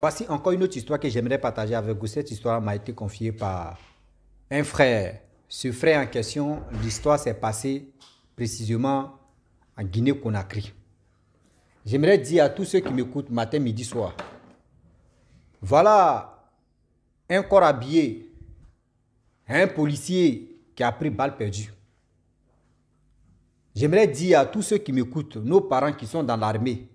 Voici encore une autre histoire que j'aimerais partager avec vous. Cette histoire m'a été confiée par un frère. Ce frère en question, l'histoire s'est passée précisément en Guinée-Conakry. J'aimerais dire à tous ceux qui m'écoutent matin, midi, soir. Voilà un corps habillé, un policier qui a pris balle perdue. J'aimerais dire à tous ceux qui m'écoutent, nos parents qui sont dans l'armée,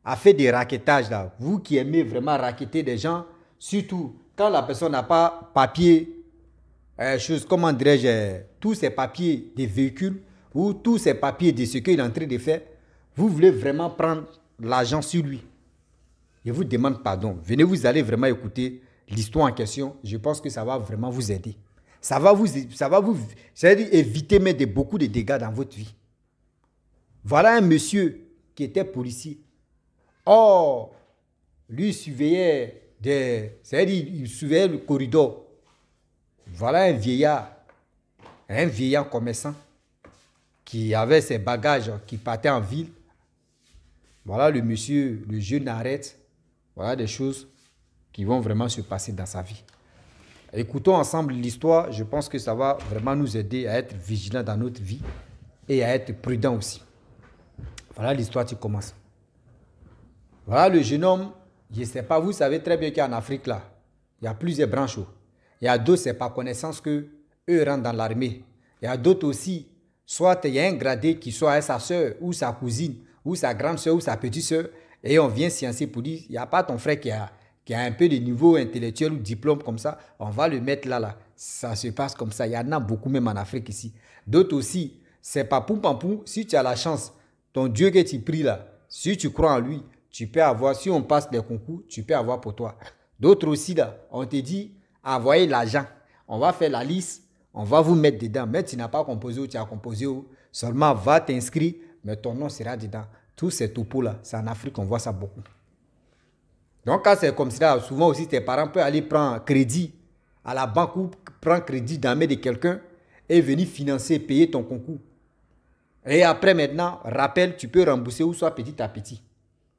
a fait des raquettages là. Vous qui aimez vraiment raqueter des gens, surtout quand la personne n'a pas papier, comment dirais-je, tous ces papiers des véhicules ou tous ces papiers de ce qu'il est en train de faire, vous voulez vraiment prendre l'argent sur lui. Je vous demande pardon. Venez, vous allez vraiment écouter l'histoire en question. Je pense que ça va vraiment vous aider. Ça va vous éviter même beaucoup de dégâts dans votre vie. Voilà un monsieur qui était policier. Or, lui surveillait il surveillait le corridor. Voilà un vieillard commerçant qui avait ses bagages, qui partait en ville. Voilà le monsieur, le jeune arrête. Voilà des choses qui vont vraiment se passer dans sa vie. Écoutons ensemble l'histoire. Je pense que ça va vraiment nous aider à être vigilants dans notre vie et à être prudents aussi. Voilà l'histoire qui commence. Voilà le jeune homme, je ne sais pas, vous savez très bien qu'en Afrique, là, il y a plusieurs branches. Il y a d'autres, c'est par connaissance que eux rentrent dans l'armée. Il y a d'autres aussi, soit il y a un gradé qui soit sa soeur ou sa cousine, ou sa grande soeur ou sa petite soeur, et on vient sciencer pour dire, il n'y a pas ton frère qui a un peu de niveau intellectuel ou diplôme comme ça, on va le mettre là. Ça se passe comme ça. Il y en a beaucoup même en Afrique ici. D'autres aussi, c'est pas poum, si tu as la chance, ton Dieu que tu pries là, si tu crois en lui, tu peux avoir, si on passe les concours, tu peux avoir pour toi. D'autres aussi, là, on te dit, envoyez l'argent. On va faire la liste, on va vous mettre dedans. Mais tu n'as pas composé ou tu as composé ou seulement va t'inscrire, mais ton nom sera dedans. Tous ces toupos-là, c'est en Afrique, on voit ça beaucoup. Donc, quand c'est comme ça, souvent aussi, tes parents peuvent aller prendre crédit à la banque ou prendre crédit dans la main de quelqu'un et venir financer, payer ton concours. Et après, maintenant, rappel, tu peux rembourser ou soit petit à petit.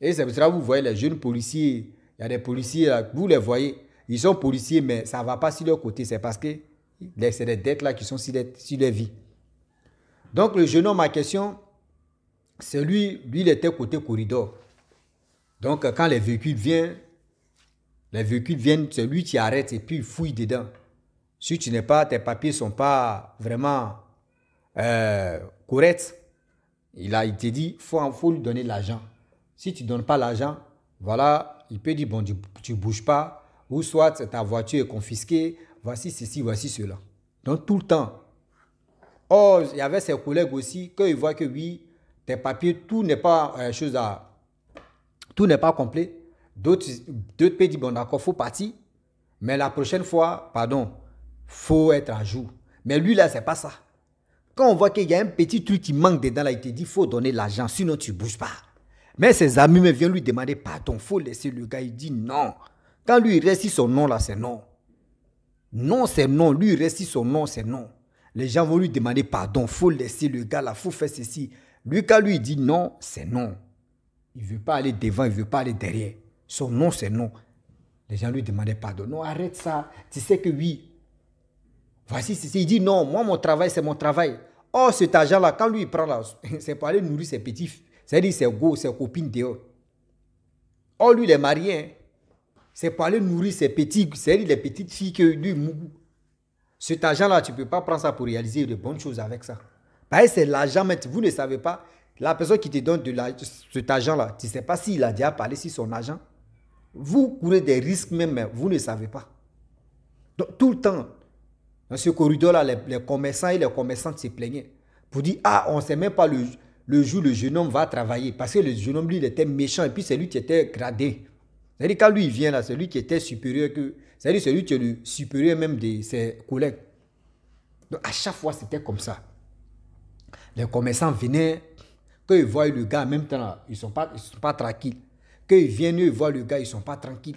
Et c'est pour ça que vous voyez les jeunes policiers, il y a des policiers, là, vous les voyez, ils sont policiers, mais ça ne va pas sur leur côté. C'est parce que c'est des dettes là qui sont sur leur vie. Donc le jeune homme en question, c'est lui, il était côté corridor. Donc quand les véhicules viennent, c'est lui qui arrête et puis il fouille dedans. Si tu n'es pas, tes papiers ne sont pas vraiment corrects, il te dit, il faut lui donner l'argent. Si tu ne donnes pas l'argent, voilà, il peut dire, bon, tu ne bouges pas, ou soit ta voiture est confisquée, voici ceci, voici cela. Donc, tout le temps. Or, il y avait ses collègues aussi, quand ils voient que oui, tes papiers, tout n'est pas tout n'est pas complet. D'autres peuvent dire, bon, d'accord, il faut partir, mais la prochaine fois, pardon, il faut être à jour. Mais lui, là, ce n'est pas ça. Quand on voit qu'il y a un petit truc qui manque dedans, là, il te dit, il faut donner l'argent, sinon tu ne bouges pas. Mais ses amis me viennent lui demander pardon, il faut laisser le gars. Il dit non. Quand lui, il récite son nom là, c'est non. Non, c'est non. Lui, il récite son nom, c'est non. Les gens vont lui demander pardon, il faut laisser le gars là, il faut faire ceci. Lui, quand lui, il dit non, c'est non. Il ne veut pas aller devant, il ne veut pas aller derrière. Son nom, c'est non. Les gens lui demandaient pardon. Non, arrête ça. Tu sais que oui. Voici ceci. Il dit non, moi, mon travail, c'est mon travail. Oh, cet argent-là, quand lui, il prend là, c'est pour aller nourrir ses petits. C'est-à-dire ses copines dehors. Oh, lui, il est marié. Hein. C'est pour aller nourrir ses petits, c'est-à-dire les petites filles que lui mourent. Cet argent-là, tu ne peux pas prendre ça pour réaliser de bonnes choses avec ça. Parce que c'est l'argent, mais vous ne savez pas. La personne qui te donne cet argent-là, tu ne sais pas s'il a déjà parlé sur son argent. Vous courez des risques même, mais vous ne savez pas. Donc, tout le temps, dans ce corridor-là, les commerçants et les commerçantes se plaignaient. Pour dire, ah, on ne sait même pas le jour où le jeune homme va travailler. Parce que le jeune homme, lui, il était méchant et puis c'est lui qui était gradé. C'est-à-dire, quand lui, il vient là, c'est lui qui était supérieur que... C'est-à-dire, c'est lui qui est le supérieur même de ses collègues. Donc, à chaque fois, c'était comme ça. Les commerçants venaient, quand ils voient le gars en même temps, là, ils ne sont pas tranquilles. Quand ils viennent, ils voient le gars, ils ne sont pas tranquilles.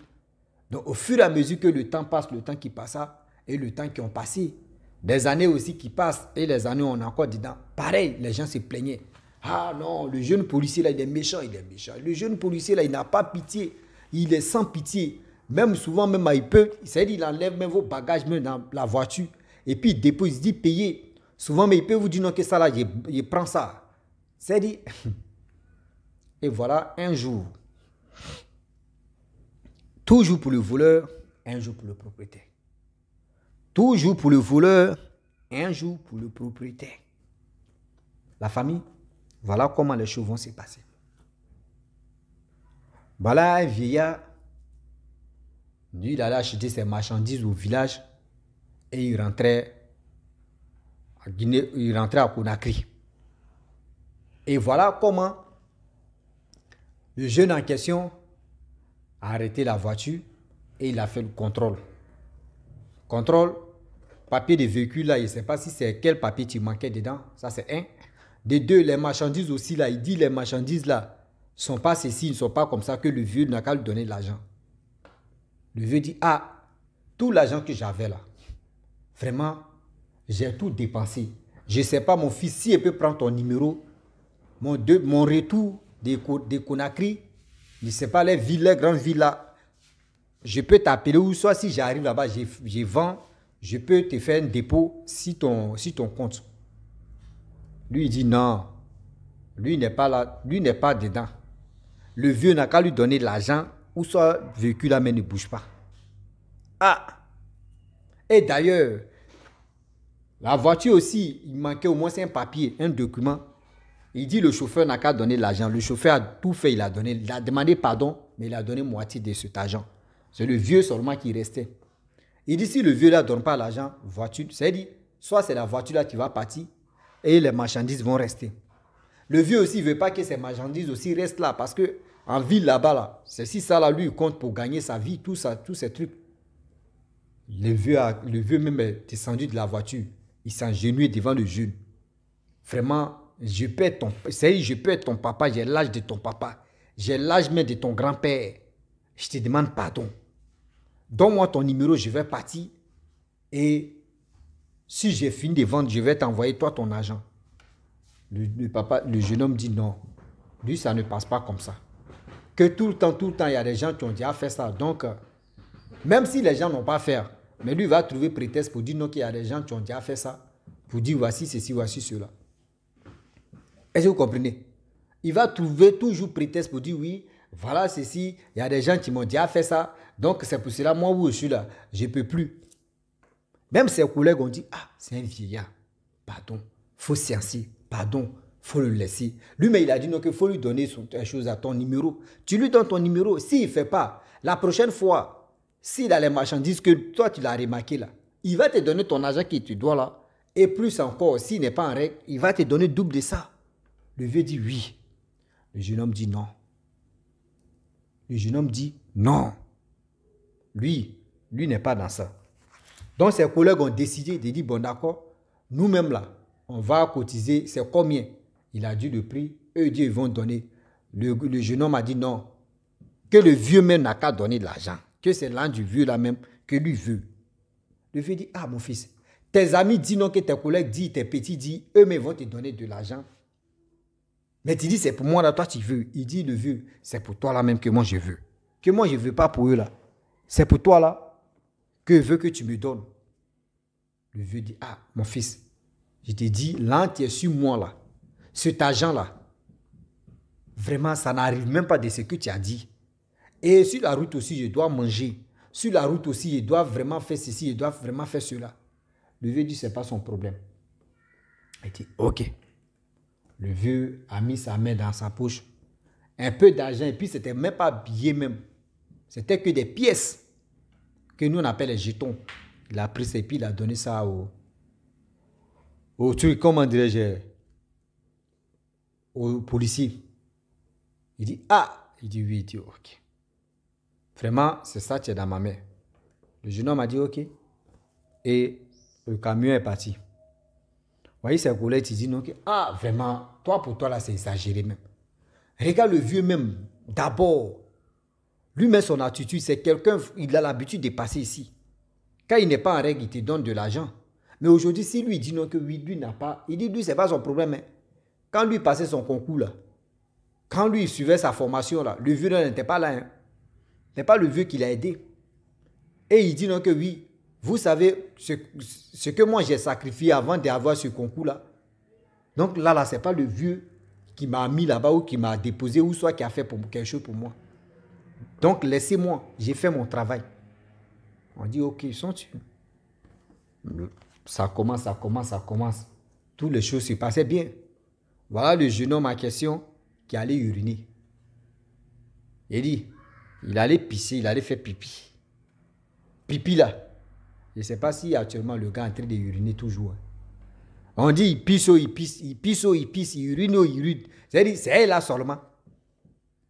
Donc, au fur et à mesure que le temps passe, le temps qui passa et le temps qui ont passé, des années aussi qui passent et les années on est encore dedans. Pareil, les gens se plaignaient. Ah non, le jeune policier là, il est méchant, il est méchant. Le jeune policier là, il n'a pas pitié. Il est sans pitié. Même souvent, même il peut, c'est-à-dire il enlève même vos bagages même dans la voiture. Et puis il dépose, il dit payer. Souvent, mais il peut vous dire non que ça là, je prends ça. C'est-à-dire, et voilà, un jour, toujours pour le voleur, un jour pour le propriétaire. Toujours pour le voleur, un jour pour le propriétaire. La famille, voilà comment les choses vont se passer. Voilà un vieillard, lui, il allait acheter ses marchandises au village et il rentrait à Guinée, il rentrait à Conakry. Et voilà comment le jeune en question a arrêté la voiture et il a fait le contrôle. Contrôle, papier de véhicule là, il ne sait pas si c'est quel papier tu manquais dedans. Ça c'est un. De deux, les marchandises aussi là, il dit les marchandises là ne sont pas ceci, ne sont pas comme ça que le vieux n'a qu'à lui donner de l'argent. Le vieux dit, ah, tout l'argent que j'avais là, vraiment, j'ai tout dépensé. Je ne sais pas mon fils, si il peut prendre ton numéro, mon retour de Conakry, je ne sais pas les villes, les grandes villes là, je peux t'appeler ou soit si j'arrive là-bas, je vends, je peux te faire un dépôt si ton compte. Lui, il dit non. Lui n'est pas là, lui n'est pas dedans. Le vieux n'a qu'à lui donner de l'argent ou soit le véhicule là, mais ne bouge pas. Ah! Et d'ailleurs, la voiture aussi, il manquait au moins un papier, un document. Il dit le chauffeur n'a qu'à donner de l'argent. Le chauffeur a tout fait, il a demandé pardon, mais il a donné moitié de cet argent. C'est le vieux seulement qui restait. Il dit si le vieux là ne donne pas l'argent, voiture, c'est-à-dire, soit c'est la voiture là qui va partir et les marchandises vont rester. Le vieux aussi ne veut pas que ces marchandises aussi restent là parce que en ville là-bas, là, c'est si ça là, lui, il compte pour gagner sa vie, tout ça, tous ces trucs. Le vieux même est descendu de la voiture. Il s'est agenouillé devant le jeune. Vraiment, je peux être ton papa, j'ai l'âge de ton papa. J'ai l'âge même de ton grand-père. Je te demande pardon. Donne-moi ton numéro, je vais partir. Et si j'ai fini de vendre, je vais t'envoyer toi ton argent. Le jeune homme dit non. Lui, ça ne passe pas comme ça. Que tout le temps, il y a des gens qui ont déjà fait ça. Donc, même si les gens n'ont pas fait, mais lui va trouver prétexte pour dire non qu'il y a des gens qui ont déjà fait ça. Pour dire voici ceci, voici cela. Est-ce que vous comprenez? Il va trouver toujours prétexte pour dire oui, voilà ceci, il y a des gens qui m'ont déjà fait ça. Donc c'est pour cela, moi où je suis là, je ne peux plus. Même ses collègues ont dit, ah, c'est un vieillard. Pardon, il faut sciencer. Pardon, il faut le laisser. Lui, mais il a dit non, qu'il faut lui donner quelque chose à ton numéro. Tu lui donnes ton numéro. S'il ne fait pas, la prochaine fois, s'il a les marchandises que toi, tu l'as remarqué là, il va te donner ton argent que tu dois là. Et plus encore, s'il n'est pas en règle, il va te donner double de ça. Le vieux dit oui. Le jeune homme dit non. Le jeune homme dit non. Lui n'est pas dans ça. Donc ses collègues ont décidé de dire bon d'accord, nous-mêmes là, on va cotiser, c'est combien? Il a dit le prix, eux ils vont donner. Le jeune homme a dit non. Que le vieux même n'a qu'à donner de l'argent. Que c'est l'un du vieux là même que lui veut. Le vieux dit, ah mon fils, tes amis disent non, que tes collègues disent, tes petits disent, eux-mêmes vont te donner de l'argent. Mais tu dis, c'est pour moi là, toi tu veux. Il dit, le vieux, c'est pour toi là même que moi je veux. Que moi je ne veux pas pour eux là. C'est pour toi là que je veux que tu me donnes. Le vieux dit, ah mon fils, je te dis, là tu es sur moi là. Cet argent là, vraiment ça n'arrive même pas de ce que tu as dit. Et sur la route aussi, je dois manger. Sur la route aussi, je dois vraiment faire ceci, je dois vraiment faire cela. Le vieux dit, ce n'est pas son problème. Il dit, ok. Le vieux a mis sa main dans sa poche. Un peu d'argent, et puis ce n'était même pas billet même. C'était que des pièces que nous on appelle les jetons. Il a pris ça et puis il a donné ça au truc, comment dirais-je, au policier. Il dit, ah, il dit oui, il dit ok. Vraiment, c'est ça, tu es dans ma main. Le jeune homme a dit ok. Et le camion est parti. Vous voyez, ses collègues, ils disent non, okay. Ah, vraiment, toi pour toi là, c'est exagéré même. Regarde le vieux même, d'abord. Lui-même, son attitude, c'est quelqu'un, il a l'habitude de passer ici. Quand il n'est pas en règle, il te donne de l'argent. Mais aujourd'hui, si lui dit non, que oui, lui n'a pas, il dit lui, c'est pas son problème. Hein. Quand lui passait son concours là, quand lui suivait sa formation là, le vieux n'était pas là. Hein. n'est pas le vieux qui l'a aidé. Et il dit non que oui, vous savez ce que moi j'ai sacrifié avant d'avoir ce concours-là. Donc là, ce n'est pas le vieux qui m'a mis là-bas ou qui m'a déposé ou soit qui a fait quelque chose pour moi. Donc laissez-moi, j'ai fait mon travail. On dit ok, ils sont tués. Ça commence. Toutes les choses se passaient bien. Voilà le jeune homme en question qui allait uriner. Il dit, il allait pisser, il allait faire pipi. Pipi là. Je ne sais pas si actuellement le gars est en train de uriner toujours. On dit il pisse, il urine. C'est-à-dire, c'est là seulement.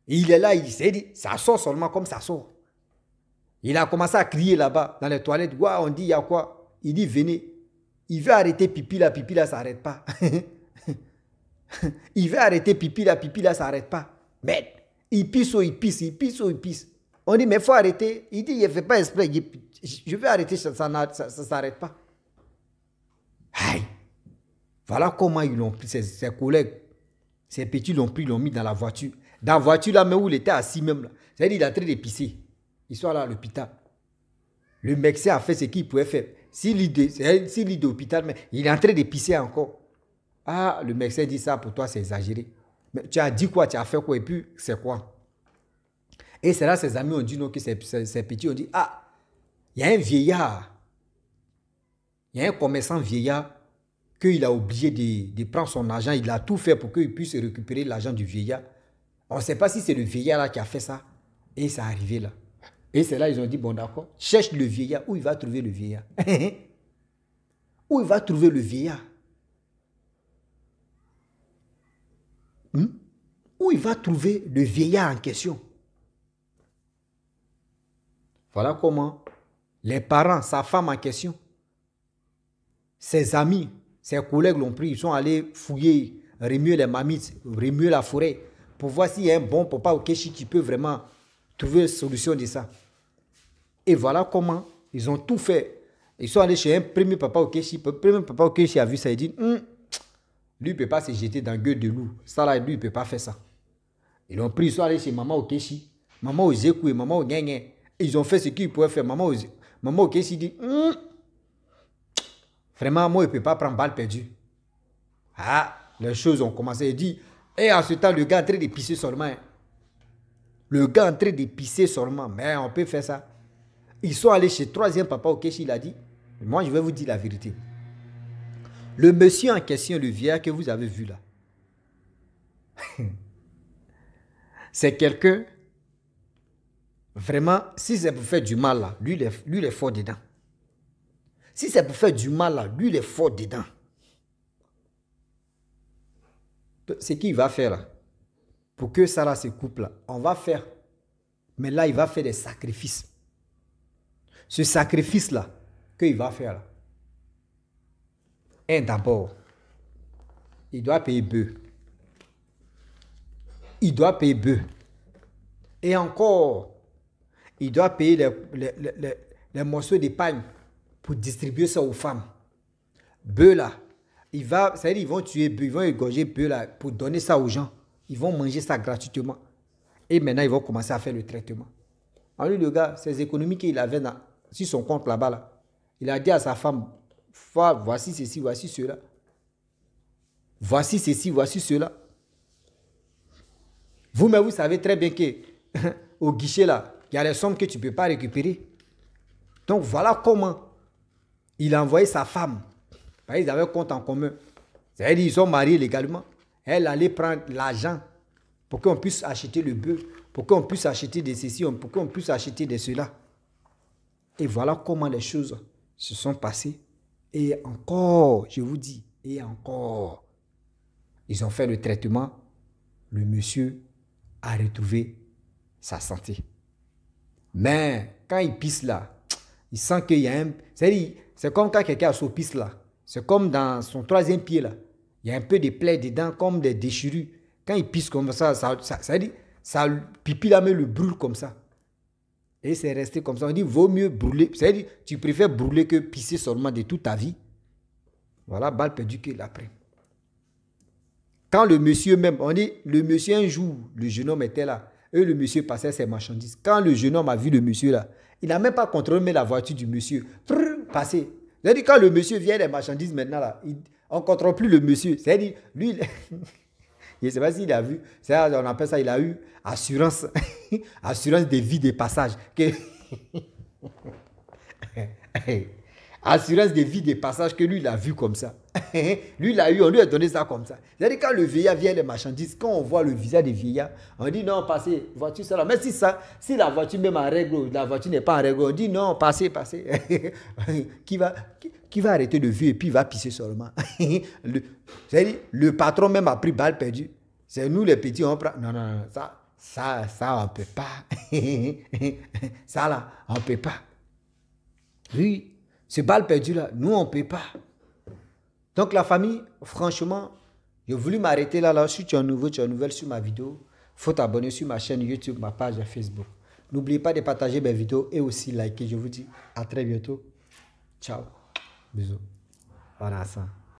Il est là, il s'est dit, ça sort seulement comme ça sort. Il a commencé à crier là-bas, dans les toilettes. Ouais, on dit, il y a quoi? Il dit, venez. Il veut arrêter pipi là, ça n'arrête pas. Il veut arrêter pipi là, ça n'arrête pas. Mais il pisse. On dit, mais il faut arrêter. Il dit, il ne fait pas exprès. Je vais arrêter, ça ne s'arrête pas. Aïe. Voilà comment ils l'ont pris, ses collègues. Ses petits l'ont pris, l'ont mis dans la voiture. Dans la voiture là, mais où il était assis même là. C'est-à-dire qu'il est en train de pisser. Ils sont là à l'hôpital. Le médecin a fait ce qu'il pouvait faire. S'il est d'hôpital, mais il est en train de pisser encore. Ah, le médecin dit ça pour toi, c'est exagéré. Mais tu as dit quoi, tu as fait quoi, et puis c'est quoi? Et c'est là ses amis ont dit non, que ces petits ont dit, ah, il y a un vieillard. Il y a un commerçant vieillard qu'il a oublié de prendre son argent. Il a tout fait pour qu'il puisse récupérer l'argent du vieillard. On ne sait pas si c'est le vieillard là qui a fait ça. Et ça est arrivé là. Et c'est là ils ont dit, bon d'accord, cherche le vieillard. Où il va trouver le vieillard? Où il va trouver le vieillard? Où il va trouver le vieillard en question? Voilà comment les parents, sa femme en question, ses amis, ses collègues l'ont pris. Ils sont allés fouiller, remuer les mamites, remuer la forêt pour voir s'il y a un bon papa au Kéchi qui peut vraiment trouver une solution de ça. Et voilà comment ils ont tout fait. Ils sont allés chez un premier papa au Kéchi. Le premier papa au Kéchi a vu ça et dit, lui, il ne peut pas se jeter dans la gueule de loup. Ça là, lui, il ne peut pas faire ça. Ils l'ont pris, ils sont allés chez maman au Kéchi, maman au Zekou et maman au Gengé. Ils ont fait ce qu'ils pouvaient faire. Maman au Kéchi dit, vraiment, moi, il ne peut pas prendre balle perdue. Ah, les choses ont commencé. Il dit, et en ce temps, le gars est en train de pisser seulement. Le gars est en train de pisser seulement. Mais on peut faire ça. Ils sont allés chez le troisième papa au Kéchi. Il a dit, moi, je vais vous dire la vérité. Le monsieur en question, le vieillard que vous avez vu là, c'est quelqu'un, vraiment, si c'est pour faire du mal là, lui, il est fort dedans. Si c'est pour faire du mal là, lui, il est fort dedans. Ce qu'il va faire là, pour que ça là se coupe là, on va faire, mais là, il va faire des sacrifices. Ce sacrifice là, qu'il va faire là, d'abord, il doit payer bœuf. Il doit payer bœuf. Et encore, il doit payer les morceaux d'épargne pour distribuer ça aux femmes. Bœuf là, c'est-à-dire ils vont tuer bœuf, ils vont égorger bœuf là pour donner ça aux gens. Ils vont manger ça gratuitement. Et maintenant, ils vont commencer à faire le traitement. En lui, le gars, ces économies qu'il avait sur son compte là-bas, là, il a dit à sa femme, voici ceci, voici cela. Voici ceci, voici cela. Vous-même, vous savez très bien qu'au guichet là, il y a les sommes que tu ne peux pas récupérer. Donc voilà comment il a envoyé sa femme. Ils avaient un compte en commun. C'est-à-dire qu'ils sont mariés légalement. Elle allait prendre l'argent pour qu'on puisse acheter le bœuf, pour qu'on puisse acheter des ceci, pour qu'on puisse acheter de cela. Et voilà comment les choses se sont passées. Et encore, je vous dis, et encore, ils ont fait le traitement. Le monsieur a retrouvé sa santé. Mais quand il pisse là, il sent qu'il y a un... C'est comme quand quelqu'un a son pisse là. C'est comme dans son troisième pied là. Il y a un peu de plaies dedans, comme des déchirures. Quand il pisse comme ça, ça pipi là, mais le brûle comme ça. Et c'est resté comme ça. On dit, vaut mieux brûler. C'est-à-dire, tu préfères brûler que pisser seulement de toute ta vie. Voilà, balle perdue qu'il a pris. Quand le monsieur même, on dit, le monsieur un jour, le jeune homme était là, Et le monsieur passait ses marchandises. Quand le jeune homme a vu le monsieur là, il n'a même pas contrôlé la voiture du monsieur. Passé. C'est-à-dire quand le monsieur vient les marchandises maintenant là, on ne contrôle plus le monsieur. C'est-à-dire, lui, je ne sais pas s'il a vu, on appelle ça, il a eu assurance, assurance de vie de passage. Assurance de vie de passage que lui, il a vu comme ça. Lui, il a eu, on lui a donné ça comme ça. C'est-à-dire quand le vieillard vient les marchandises, quand on voit le visage du vieillard, on dit non, passez, voiture ça là. Mais si la voiture même en règle, la voiture n'est pas en règle, on dit non, passez, passez. qui va arrêter le vieux et puis il va pisser seulement. C'est-à-dire, le patron même a pris balle perdue. C'est nous les petits, on prend. Non, non, non, ça, on ne peut pas. Ça là, on ne peut pas. Oui. Ce balle perdu là, nous on ne peut pas. Donc la famille, franchement, j'ai voulu m'arrêter là. Si tu es nouveau, tu es nouvelle sur ma vidéo, il faut t'abonner sur ma chaîne YouTube, ma page Facebook. N'oubliez pas de partager mes vidéos et aussi liker. Je vous dis à très bientôt. Ciao. Bisous. Voilà ça.